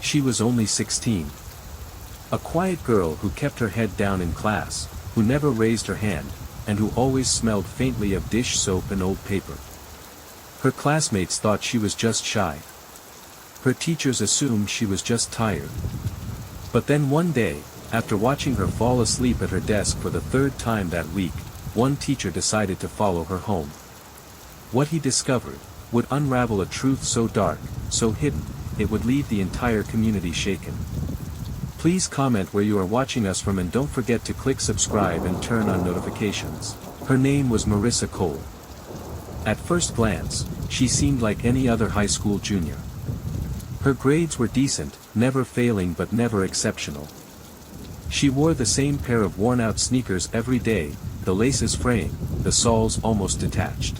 She was only 16. A quiet girl who kept her head down in class, who never raised her hand, and who always smelled faintly of dish soap and old paper. Her classmates thought she was just shy. Her teachers assumed she was just tired. But then one day, after watching her fall asleep at her desk for the third time that week, one teacher decided to follow her home. What he discovered would unravel a truth so dark, so hidden, it would leave the entire community shaken. Please comment where you are watching us from and don't forget to click subscribe and turn on notifications. Her name was Marissa Cole. At first glance, she seemed like any other high school junior. Her grades were decent, never failing but never exceptional. She wore the same pair of worn-out sneakers every day, the laces fraying, the soles almost detached.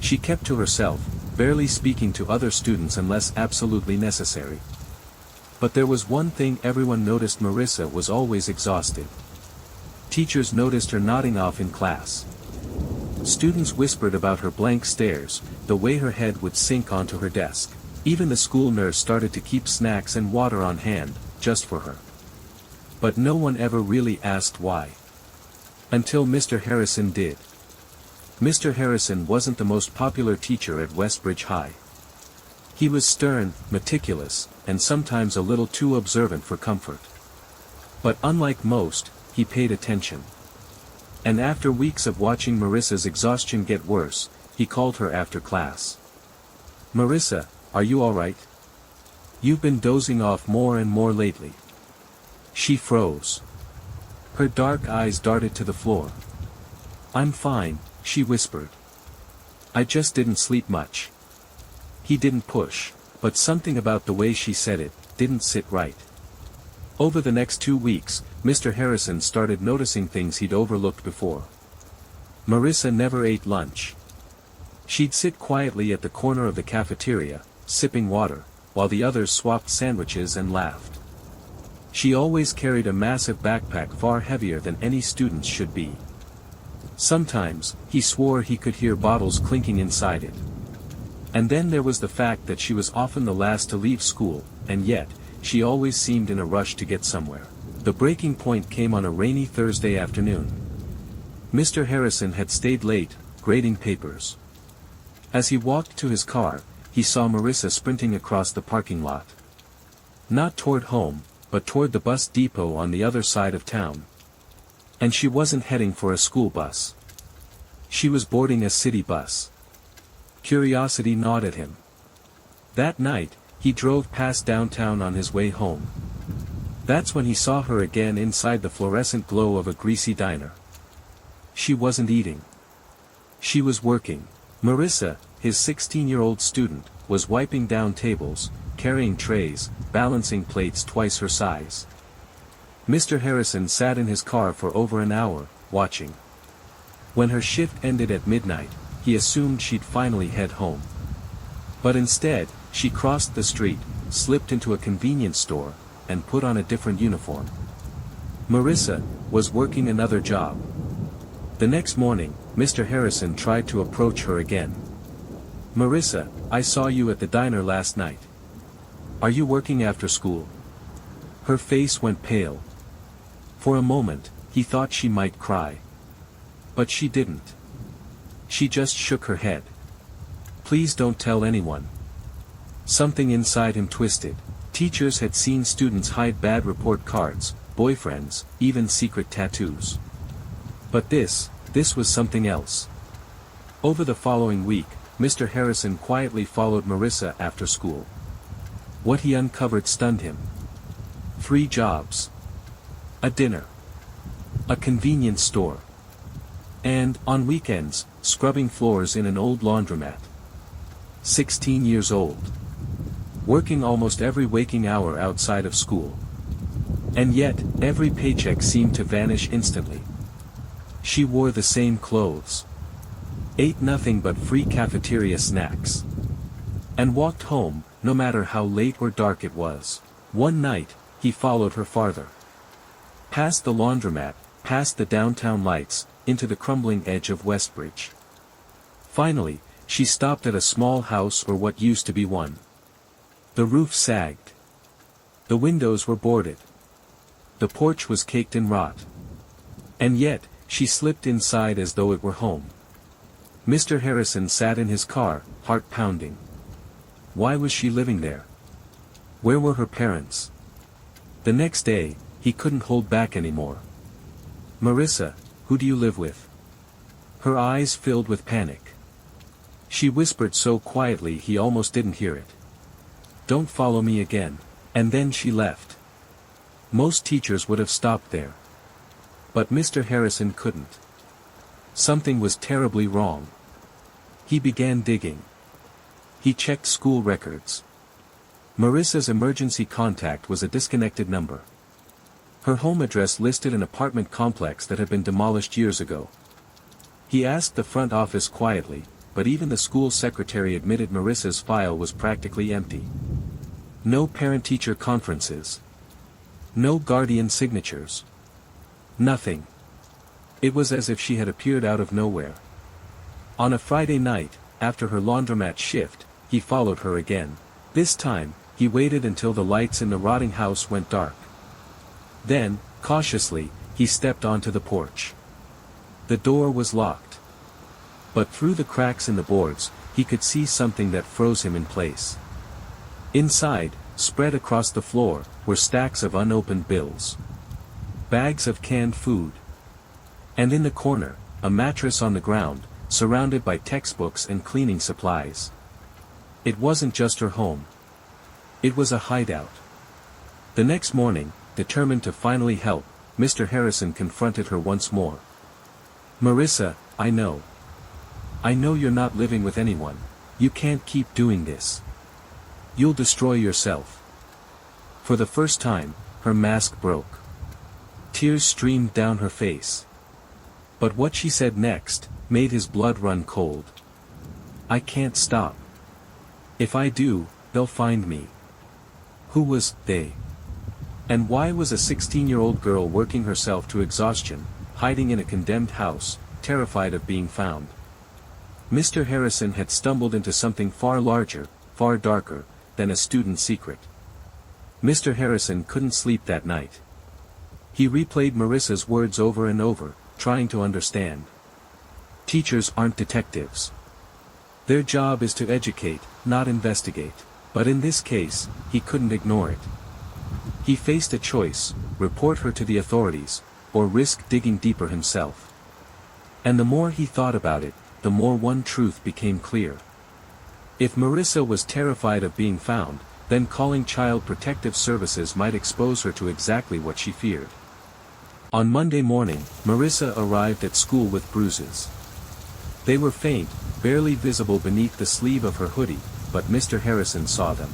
She kept to herself, barely speaking to other students unless absolutely necessary. But there was one thing everyone noticed: Marissa was always exhausted. Teachers noticed her nodding off in class. Students whispered about her blank stares, the way her head would sink onto her desk. Even the school nurse started to keep snacks and water on hand, just for her. But no one ever really asked why. Until Mr. Harrison did. Mr. Harrison wasn't the most popular teacher at Westbridge High. He was stern, meticulous, and sometimes a little too observant for comfort. But unlike most, he paid attention. And after weeks of watching Marissa's exhaustion get worse, he called her after class. "Marissa, are you all right? You've been dozing off more and more lately." She froze. Her dark eyes darted to the floor. "I'm fine," she whispered. "I just didn't sleep much." He didn't push, but something about the way she said it didn't sit right. Over the next 2 weeks, Mr. Harrison started noticing things he'd overlooked before. Marissa never ate lunch. She'd sit quietly at the corner of the cafeteria, sipping water, while the others swapped sandwiches and laughed. She always carried a massive backpack far heavier than any student's should be. Sometimes, he swore he could hear bottles clinking inside it. And then there was the fact that she was often the last to leave school, and yet, she always seemed in a rush to get somewhere. The breaking point came on a rainy Thursday afternoon. Mr. Harrison had stayed late, grading papers. As he walked to his car, he saw Marissa sprinting across the parking lot. Not toward home, but toward the bus depot on the other side of town. And she wasn't heading for a school bus. She was boarding a city bus. Curiosity gnawed at him. That night, he drove past downtown on his way home. That's when he saw her again inside the fluorescent glow of a greasy diner. She wasn't eating. She was working. Marissa, his 16-year-old student, was wiping down tables, carrying trays, balancing plates twice her size. Mr. Harrison sat in his car for over an hour, watching. When her shift ended at midnight, he assumed she'd finally head home. But instead, she crossed the street, slipped into a convenience store, and put on a different uniform. Marissa was working another job. The next morning, Mr. Harrison tried to approach her again. "Marissa, I saw you at the diner last night. Are you working after school?" Her face went pale. For a moment, he thought she might cry. But she didn't. She just shook her head. "Please don't tell anyone." Something inside him twisted. Teachers had seen students hide bad report cards, boyfriends, even secret tattoos. But this was something else. Over the following week, Mr. Harrison quietly followed Marissa after school. What he uncovered stunned him. 3 jobs. A dinner. A convenience store. And, on weekends, scrubbing floors in an old laundromat. 16 years old. Working almost every waking hour outside of school. And yet, every paycheck seemed to vanish instantly. She wore the same clothes. Ate nothing but free cafeteria snacks. And walked home, no matter how late or dark it was. One night, he followed her farther. Past the laundromat, past the downtown lights, into the crumbling edge of Westbridge. Finally, she stopped at a small house, or what used to be one. The roof sagged. The windows were boarded. The porch was caked in rot. And yet, she slipped inside as though it were home. Mr. Harrison sat in his car, heart pounding. Why was she living there? Where were her parents? The next day, he couldn't hold back anymore. Marissa, who do you live with? Her eyes filled with panic. She whispered so quietly he almost didn't hear it. Don't follow me again. And then she left. Most teachers would have stopped there. But Mr. Harrison couldn't. Something was terribly wrong. He began digging. He checked school records. Marissa's emergency contact was a disconnected number. Her home address listed an apartment complex that had been demolished years ago. He asked the front office quietly, but even the school secretary admitted Marissa's file was practically empty. No parent-teacher conferences. No guardian signatures. Nothing. It was as if she had appeared out of nowhere. On a Friday night, after her laundromat shift, he followed her again. This time, he waited until the lights in the rotting house went dark. Then, cautiously, he stepped onto the porch. The door was locked. But through the cracks in the boards, he could see something that froze him in place. Inside, spread across the floor, were stacks of unopened bills. Bags of canned food. And in the corner, a mattress on the ground, surrounded by textbooks and cleaning supplies. It wasn't just her home. It was a hideout. The next morning, determined to finally help, Mr. Harrison confronted her once more. Marissa, I know. I know you're not living with anyone. You can't keep doing this. You'll destroy yourself. For the first time, her mask broke. Tears streamed down her face. But what she said next, made his blood run cold. I can't stop. If I do, they'll find me. Who was they? And why was a 16-year-old girl working herself to exhaustion, hiding in a condemned house, terrified of being found? Mr. Harrison had stumbled into something far larger, far darker, than a student secret. Mr. Harrison couldn't sleep that night. He replayed Marissa's words over and over, trying to understand. Teachers aren't detectives. Their job is to educate, not investigate. But in this case, he couldn't ignore it. He faced a choice: report her to the authorities, or risk digging deeper himself. And the more he thought about it, the more one truth became clear. If Marissa was terrified of being found, then calling Child Protective Services might expose her to exactly what she feared. On Monday morning, Marissa arrived at school with bruises. They were faint, barely visible beneath the sleeve of her hoodie, but Mr. Harrison saw them.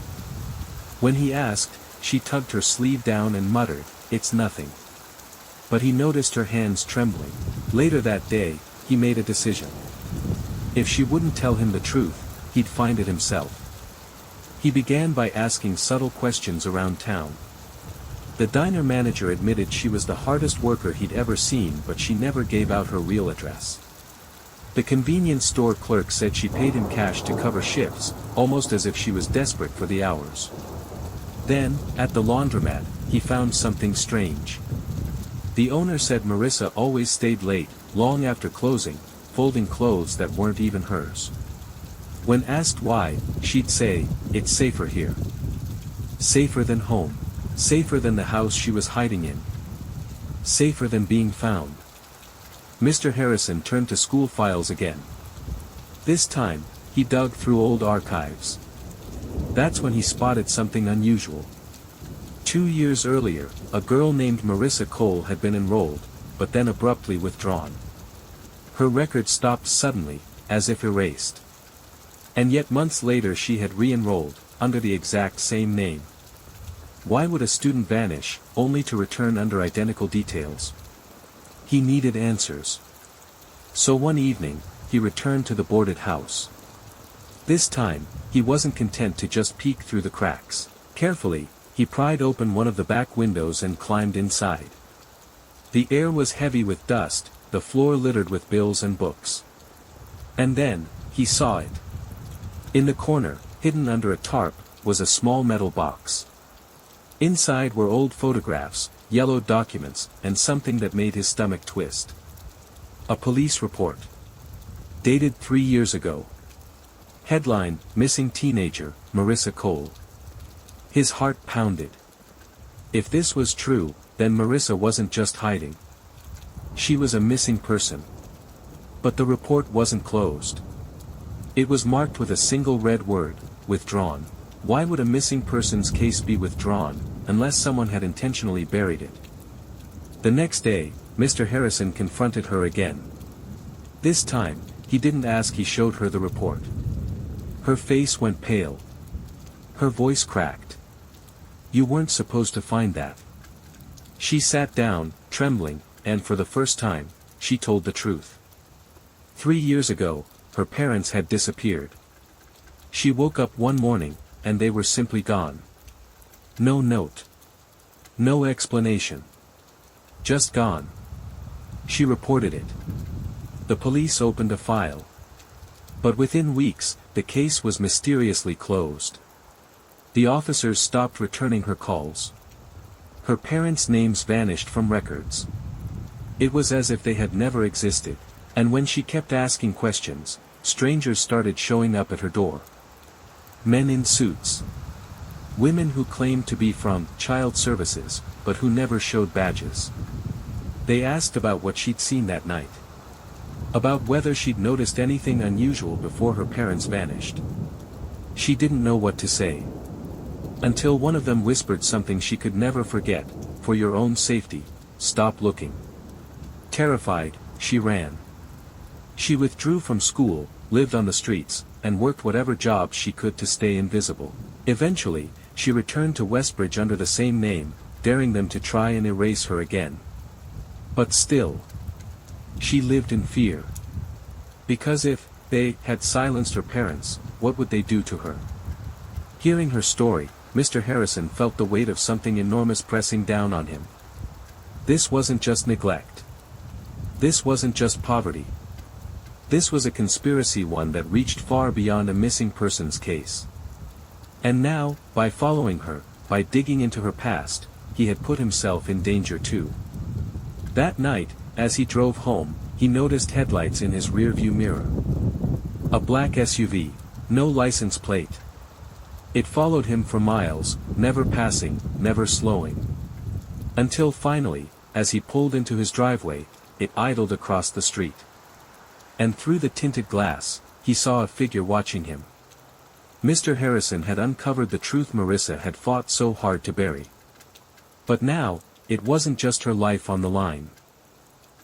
When he asked, she tugged her sleeve down and muttered, "It's nothing." But he noticed her hands trembling. Later that day, he made a decision. If she wouldn't tell him the truth, he'd find it himself. He began by asking subtle questions around town. The diner manager admitted she was the hardest worker he'd ever seen, but she never gave out her real address. The convenience store clerk said she paid him cash to cover shifts, almost as if she was desperate for the hours. Then, at the laundromat, he found something strange. The owner said Marissa always stayed late, long after closing, folding clothes that weren't even hers. When asked why, she'd say, "It's safer here. Safer than home. Safer than the house she was hiding in. Safer than being found." Mr. Harrison turned to school files again. This time, he dug through old archives. That's when he spotted something unusual. 2 years earlier, a girl named Marissa Cole had been enrolled, but then abruptly withdrawn. Her record stopped suddenly, as if erased. And yet months later she had re-enrolled, under the exact same name. Why would a student vanish, only to return under identical details? He needed answers. So one evening, he returned to the boarded house. This time, he wasn't content to just peek through the cracks. Carefully, he pried open one of the back windows and climbed inside. The air was heavy with dust, the floor littered with bills and books. And then, he saw it. In the corner, hidden under a tarp, was a small metal box. Inside were old photographs, yellowed documents, and something that made his stomach twist. A police report. Dated 3 years ago. Headline, Missing Teenager, Marissa Cole. His heart pounded. If this was true, then Marissa wasn't just hiding. She was a missing person. But the report wasn't closed. It was marked with a single red word, withdrawn. Why would a missing persons case be withdrawn, unless someone had intentionally buried it? The next day, Mr. Harrison confronted her again. This time, he didn't ask, he showed her the report. Her face went pale. Her voice cracked. You weren't supposed to find that. She sat down, trembling, and for the first time, she told the truth. 3 years ago, her parents had disappeared. She woke up one morning, and they were simply gone. No note. No explanation. Just gone. She reported it. The police opened a file. But within weeks, the case was mysteriously closed. The officers stopped returning her calls. Her parents' names vanished from records. It was as if they had never existed, and when she kept asking questions, strangers started showing up at her door. Men in suits. Women who claimed to be from child services, but who never showed badges. They asked about what she'd seen that night. About whether she'd noticed anything unusual before her parents vanished. She didn't know what to say. Until one of them whispered something she could never forget, for your own safety, stop looking. Terrified, she ran. She withdrew from school, lived on the streets, and worked whatever jobs she could to stay invisible. Eventually, she returned to Westbridge under the same name, daring them to try and erase her again. But still, she lived in fear. Because if they had silenced her parents, what would they do to her? Hearing her story, Mr. Harrison felt the weight of something enormous pressing down on him. This wasn't just neglect. This wasn't just poverty. This was a conspiracy, one that reached far beyond a missing persons case. And now, by following her, by digging into her past, he had put himself in danger too. That night, as he drove home, he noticed headlights in his rearview mirror. A black SUV, no license plate. It followed him for miles, never passing, never slowing. Until finally, as he pulled into his driveway, it idled across the street. And through the tinted glass, he saw a figure watching him. Mr. Harrison had uncovered the truth Marissa had fought so hard to bury. But now, it wasn't just her life on the line.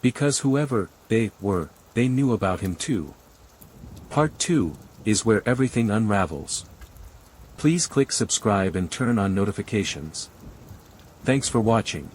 Because whoever they were, they knew about him too. Part 2 is where everything unravels. Please click subscribe and turn on notifications. Thanks for watching.